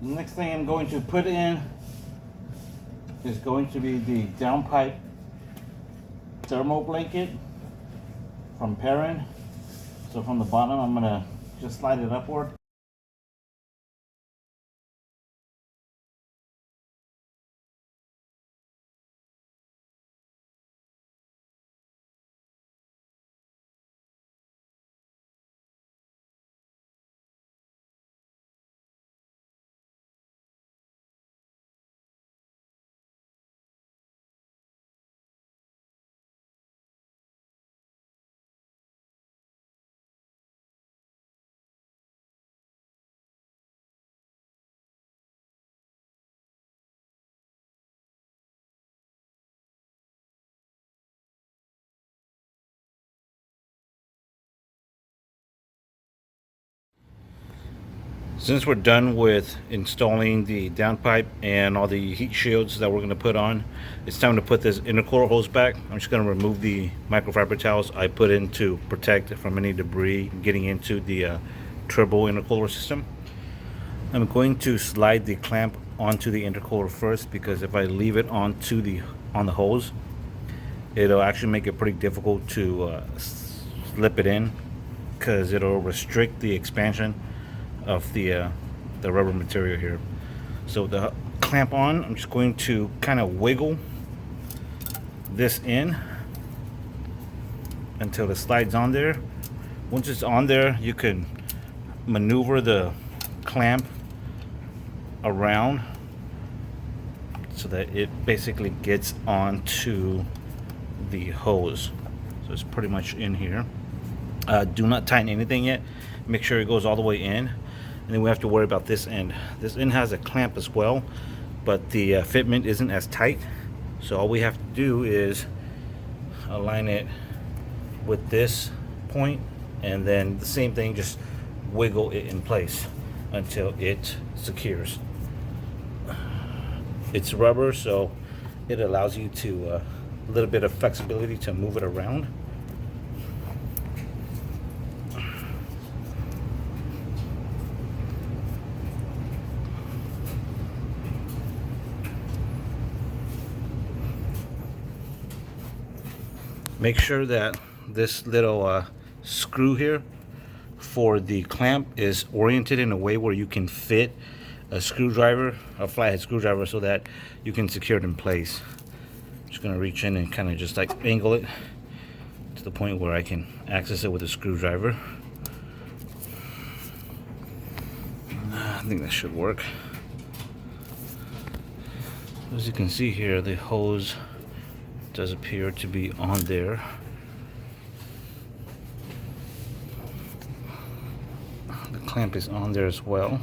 The next thing I'm going to put in is going to be the downpipe thermal blanket from Perrin. So from the bottom, I'm gonna just slide it upward. Since we're done with installing the downpipe and all the heat shields that we're going to put on, it's time to put this intercooler hose back. I'm just going to remove the microfiber towels I put in to protect it from any debris getting into the turbo intercooler system. I'm going to slide the clamp onto the intercooler first, because if I leave it on the hose, it'll actually make it pretty difficult to slip it in, because it'll restrict the expansion of the rubber material here. So the clamp on, I'm just going to kind of wiggle this in until it slides on there. Once it's on there, you can maneuver the clamp around so that it basically gets onto the hose. So it's pretty much in here. Do not tighten anything yet. Make sure it goes all the way in. And then we have to worry about this end. This end has a clamp as well, but the fitment isn't as tight. So all we have to do is align it with this point, and then the same thing, just wiggle it in place until it secures. It's rubber, so it allows you to a little bit of flexibility to move it around. Make sure that this little screw here for the clamp is oriented in a way where you can fit a screwdriver, a flathead screwdriver, so that you can secure it in place. I'm just gonna reach in and kind of just like angle it to the point where I can access it with a screwdriver. I think that should work. As you can see here, the hose does appear to be on there. The clamp is on there as well.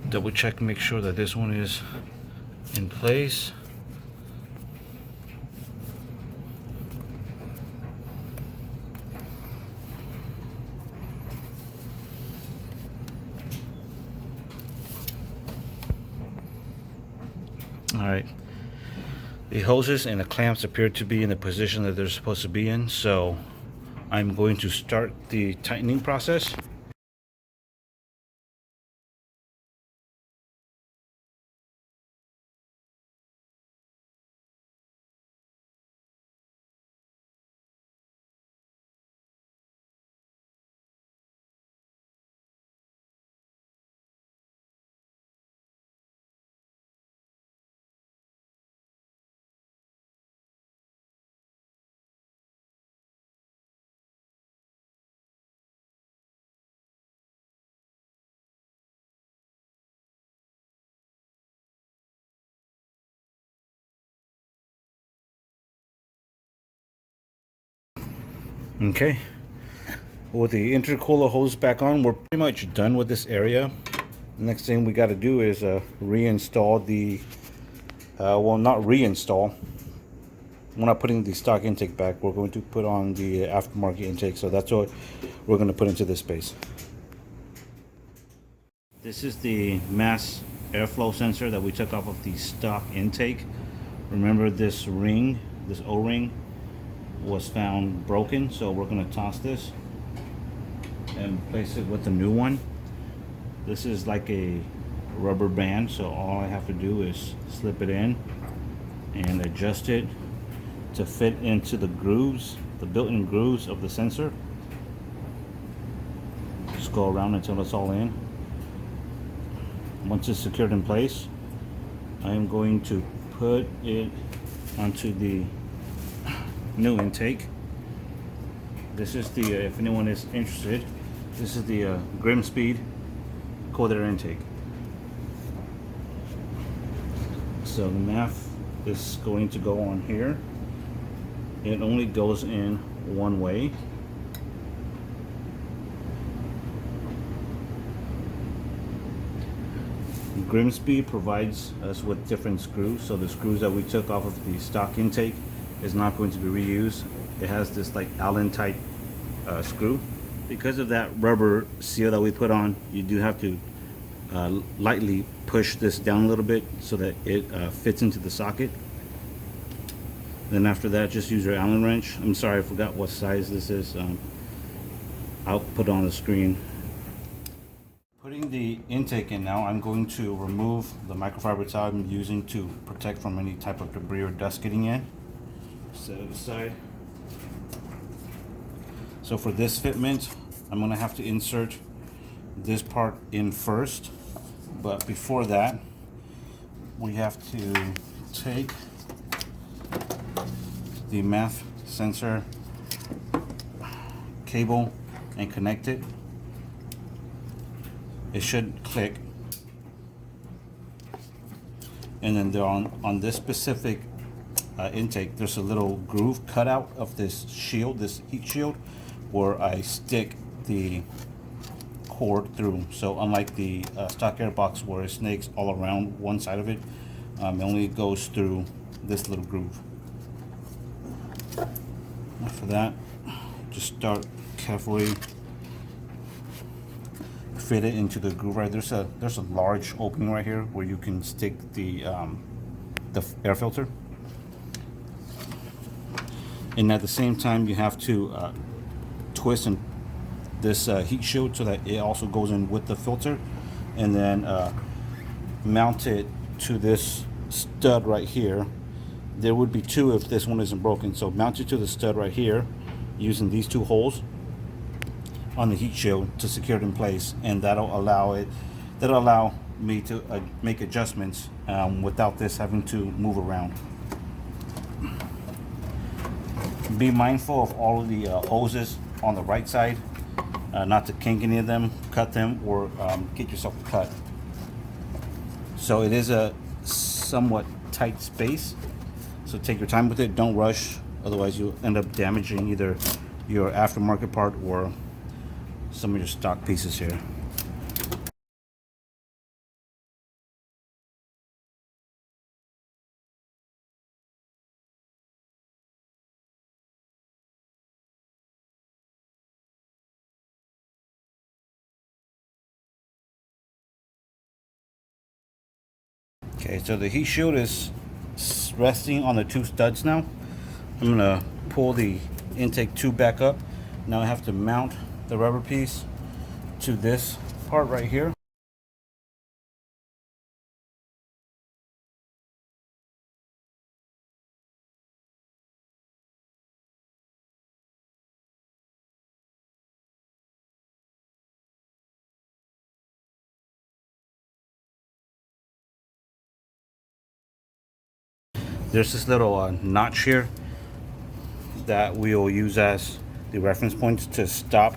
Double check, make sure that this one is in place. Alright, the hoses and the clamps appear to be in the position that they're supposed to be in, so I'm going to start the tightening process. Okay, with the intercooler hose back on, we're pretty much done with this area. The next thing we got to do is reinstall the well, not reinstall, we're not putting the stock intake back, we're going to put on the aftermarket intake. So that's what we're going to put into this space. This is the mass airflow sensor that we took off of the stock intake. Remember, this ring, this O-ring, was found broken, so we're going to toss this. and place it with the new one. This is like a rubber band, so all I have to do is slip it in and adjust it to fit into the grooves, the built-in grooves of the sensor. Just go around until it's all in. Once it's secured in place, I am going to put it onto the new intake. This is the, if anyone is interested, this is the Grimspeed cold air intake. So the MAF is going to go on here. It only goes in one way. Grimspeed provides us with different screws, so the screws that we took off of the stock intake is not going to be reused. It has this like Allen type screw. Because of that rubber seal that we put on, you do have to lightly push this down a little bit so that it fits into the socket. Then after that, just use your Allen wrench. I'm sorry, I forgot what size this is. I'll put it on the screen. Putting the intake in now, I'm going to remove the microfiber towel I'm using to protect from any type of debris or dust getting in. Set it aside. So for this fitment, I'm going to have to insert this part in first. But before that, we have to take the MAF sensor cable and connect it. It should click. And then there on this specific intake, there's a little groove cut out of this shield, this heat shield, where I stick the cord through. So unlike the stock air box where it snakes all around one side of it, it only goes through this little groove. After that, just start carefully fit it into the groove. Right there's a large opening right here where you can stick the air filter, and at the same time you have to twist and this heat shield so that it also goes in with the filter, and then mount it to this stud right here. There would be two if this one isn't broken, so mount it to the stud right here using these two holes on the heat shield to secure it in place, and that'll allow me to make adjustments without this having to move around. Be mindful of all of the hoses on the right side, not to kink any of them, cut them, or get yourself a cut. So it is a somewhat tight space, so take your time with it, don't rush, otherwise you'll end up damaging either your aftermarket part or some of your stock pieces here. Okay, so the heat shield is resting on the two studs now. I'm gonna pull the intake tube back up. Now I have to mount the rubber piece to this part right here. There's this little notch here that we will use as the reference points to stop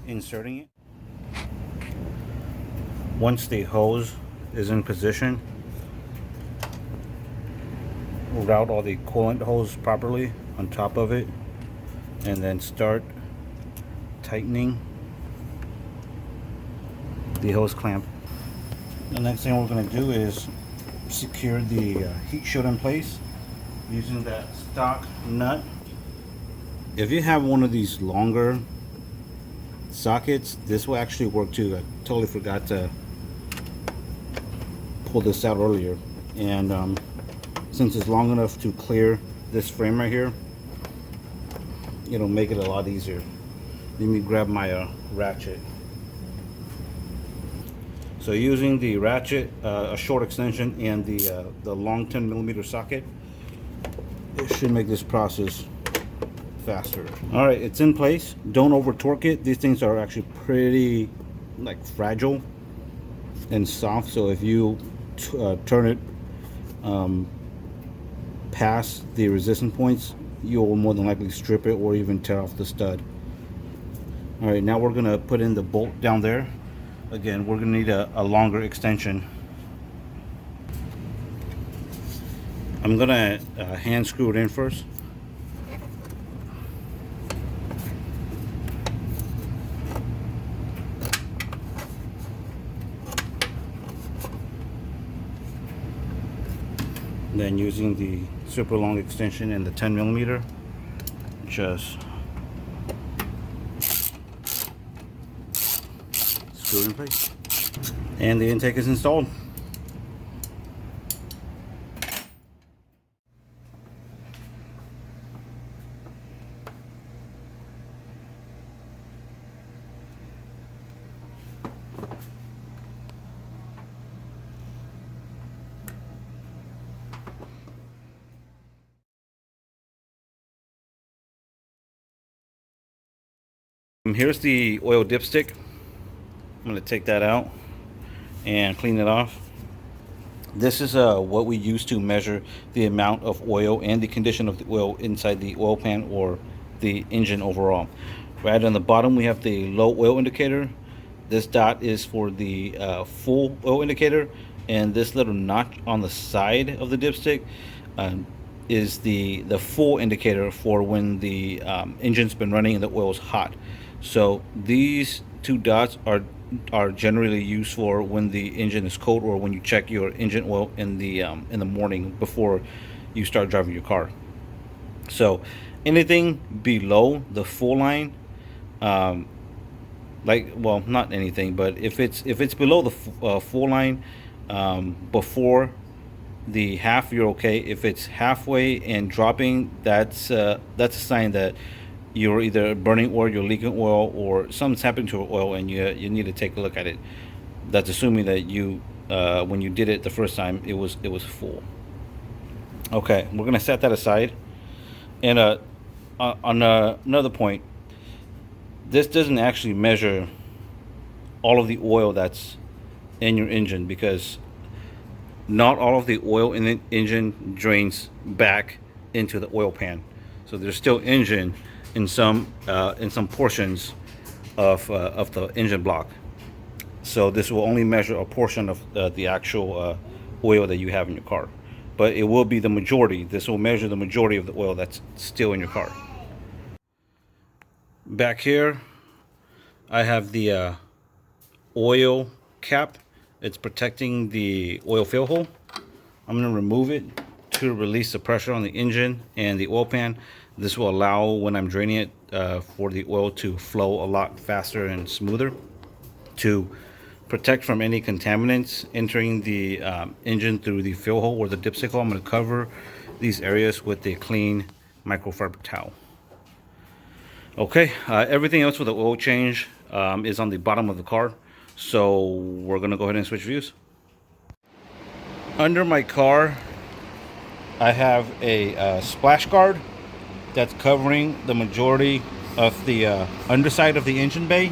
inserting it. Once the hose is in position, we'll route all the coolant hose properly on top of it, and then start tightening the hose clamp. The next thing we're going to do is secure the heat shield in place using that stock nut. If you have one of these longer sockets, this will actually work too. I totally forgot to pull this out earlier, and since it's long enough to clear this frame right here, it'll make it a lot easier. Let me grab my ratchet. So using the ratchet, a short extension, and the long 10mm socket, it should make this process faster. All right, it's in place. Don't over torque it. These things are actually pretty like fragile and soft. So if you turn it past the resistance points, you'll more than likely strip it or even tear off the stud. All right, now we're gonna put in the bolt down there. Again, we're gonna need a longer extension. I'm gonna hand screw it in first. Then using the super long extension and the 10mm, just screw it in place. And the intake is installed. Here's the oil dipstick. I'm going to take that out and clean it off. This is what we use to measure the amount of oil and the condition of the oil inside the oil pan or the engine overall. Right on the bottom we have the low oil indicator. This dot is for the full oil indicator, and this little notch on the side of the dipstick is the full indicator for when the engine's been running and the oil's hot. So these two dots are generally used for when the engine is cold or when you check your engine oil in the morning before you start driving your car. So anything below the full line, like, well, not anything, but if it's below the full line, before the half, you're okay. If it's halfway and dropping, that's a sign that you're either burning oil, you're leaking oil, or something's happened to your oil, and you need to take a look at it. That's assuming that you when you did it the first time, it was full. Okay, we're gonna set that aside. And on another point, this doesn't actually measure all of the oil that's in your engine, because not all of the oil in the engine drains back into the oil pan. So there's still engine in some portions of the engine block. So this will only measure a portion of the actual oil that you have in your car, but it will be the majority. This will measure the majority of the oil that's still in your car. Back here I have the oil cap. It's protecting the oil fill hole. I'm going to remove it to release the pressure on the engine and the oil pan. This will allow, when I'm draining it, for the oil to flow a lot faster and smoother. To protect from any contaminants entering the engine through the fill hole or the dipstick hole, I'm going to cover these areas with a clean microfiber towel. Okay, everything else for the oil change is on the bottom of the car. So we're going to go ahead and switch views. Under my car, I have a splash guard that's covering the majority of the underside of the engine bay.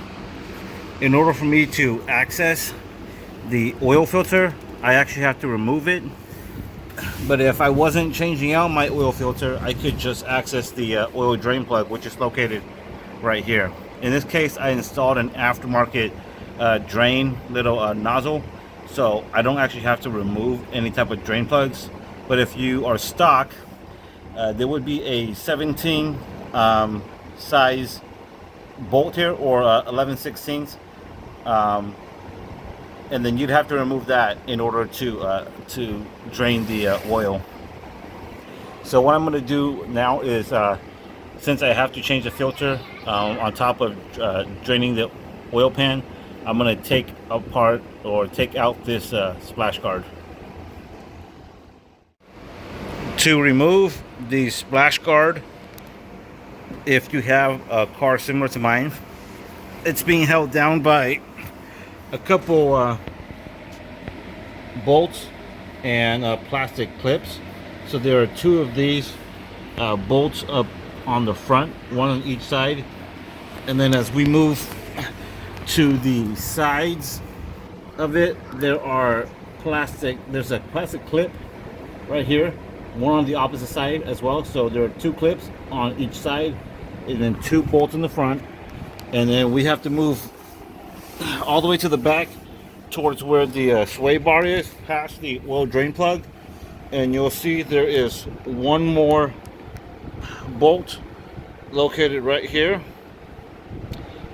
In order for me to access the oil filter, I actually have to remove it. But if I wasn't changing out my oil filter, I could just access the oil drain plug, which is located right here. In this case, I installed an aftermarket drain little nozzle, so I don't actually have to remove any type of drain plugs. But if you are stock, there would be a 17 size bolt here, or 11/16, and then you'd have to remove that in order to drain the oil. So what I'm going to do now is, since I have to change the filter on top of draining the oil pan, I'm going to take apart or take out this splash guard. To remove the splash guard, if you have a car similar to mine, it's being held down by a couple bolts and plastic clips. So there are two of these bolts up on the front, one on each side, and then as we move to the sides of it, there's a plastic clip right here, one on the opposite side as well. So there are two clips on each side and then two bolts in the front, and then we have to move all the way to the back towards where the sway bar is, past the oil drain plug, and you'll see there is one more bolt located right here.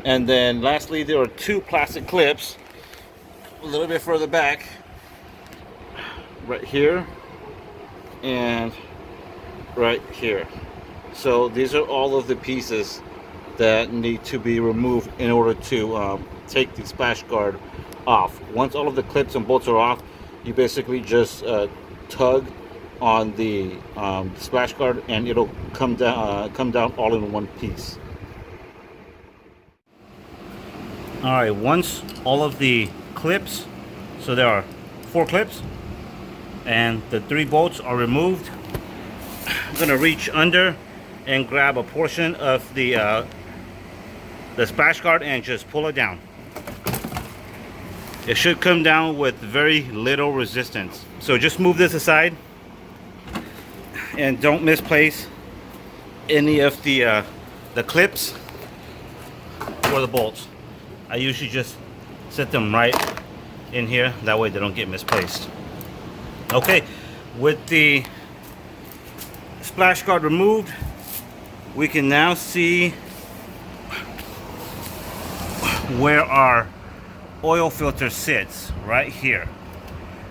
And then lastly, there are two plastic clips a little bit further back, right here and right here. So these are all of the pieces that need to be removed in order to take the splash guard off. Once all of the clips and bolts are off, you basically just tug on the splash guard and it'll come down all in one piece. All right, once all of the clips, so there are 4 clips and the 3 bolts are removed, I'm gonna reach under and grab a portion of the splash guard and just pull it down. It should come down with very little resistance. So just move this aside and don't misplace any of the clips or the bolts. I usually just set them right in here, that way they don't get misplaced. Okay, with the splash guard removed, we can now see where our oil filter sits, right here.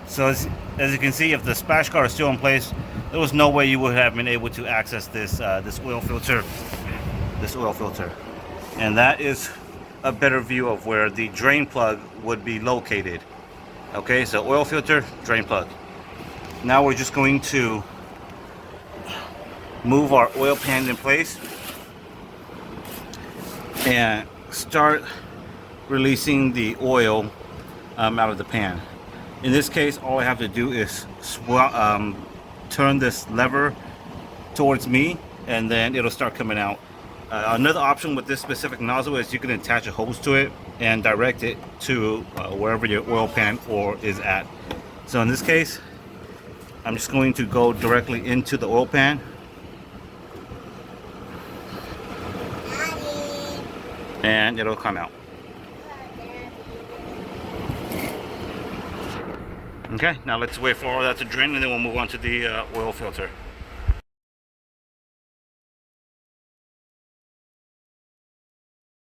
So as you can see, if the splash guard is still in place, there was no way you would have been able to access this oil filter, and that is a better view of where the drain plug would be located. Okay, so oil filter, drain plug. Now we're just going to move our oil pan in place and start releasing the oil out of the pan. In this case, all I have to do is turn this lever towards me and then it'll start coming out. Another option with this specific nozzle is you can attach a hose to it and direct it to wherever your oil pan is at. So in this case, I'm just going to go directly into the oil pan. And it'll come out. Okay, now let's wait for all that to drain and then we'll move on to the oil filter.